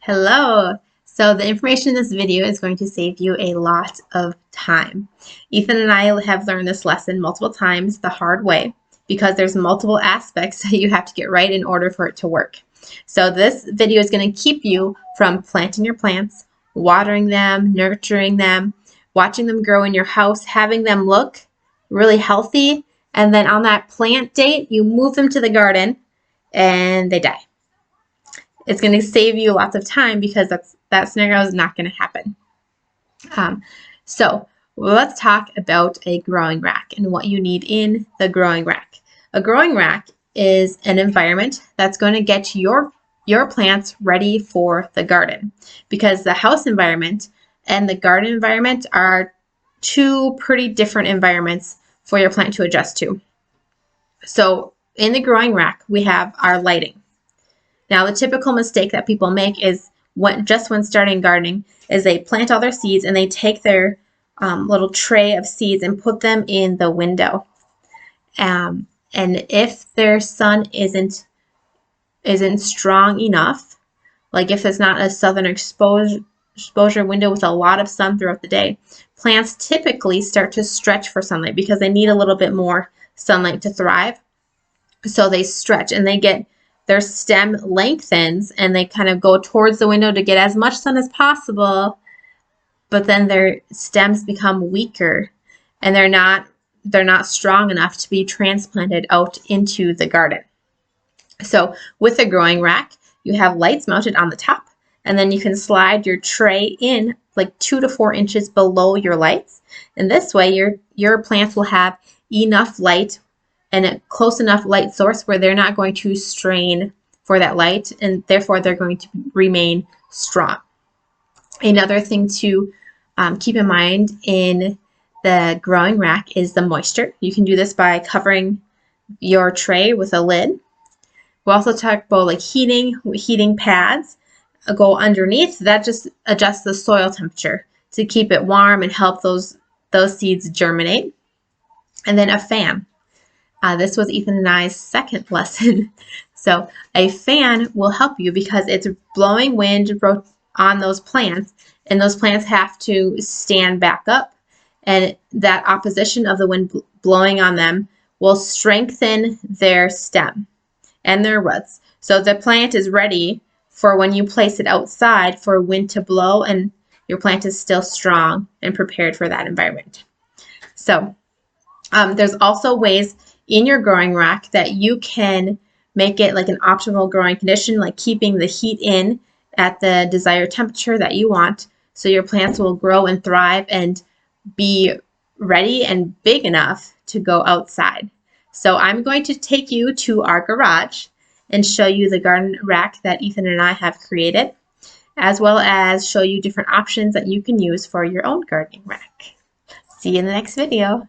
Hello. So the information in this video is going to save you a lot of time. Ethan and I have learned this lesson multiple times the hard way because there's multiple aspects that you have to get right in order for it to work. So this video is going to keep you from planting your plants, watering them, nurturing them, watching them grow in your house, having them look really healthy, and then on that plant date, you move them to the garden and they die. It's going to save you lots of time because that scenario is not going to happen. So let's talk about a growing rack and what you need in the growing rack. A growing rack is an environment that's going to get your plants ready for the garden, because the house environment and the garden environment are two pretty different environments for your plant to adjust to. So in the growing rack, we have our lighting. Now, the typical mistake that people make is when starting gardening is they plant all their seeds and they take their little tray of seeds and put them in the window. And if their sun isn't strong enough, like if it's not a southern exposure window with a lot of sun throughout the day, plants typically start to stretch for sunlight because they need a little bit more sunlight to thrive. So they stretch and their stem lengthens and they kind of go towards the window to get as much sun as possible, but then their stems become weaker and they're not strong enough to be transplanted out into the garden. So with the growing rack, you have lights mounted on the top, and then you can slide your tray in like 2 to 4 inches below your lights. And this way your plants will have enough light and a close enough light source where they're not going to strain for that light, and therefore they're going to remain strong. Another thing to keep in mind in the growing rack is the moisture. You can do this by covering your tray with a lid. We'll also talk about like heating pads go underneath. That just adjusts the soil temperature to keep it warm and help those seeds germinate. And then a fan. This was Ethan and I's second lesson. So a fan will help you because it's blowing wind on those plants, and those plants have to stand back up, and that opposition of the wind blowing on them will strengthen their stem and their roots. So the plant is ready for when you place it outside for wind to blow, and your plant is still strong and prepared for that environment. So there's also ways in your growing rack that you can make it like an optimal growing condition, like keeping the heat in at the desired temperature that you want, so your plants will grow and thrive and be ready and big enough to go outside. So I'm going to take you to our garage and show you the garden rack that Ethan and I have created, as well as show you different options that you can use for your own gardening rack. See you in the next video.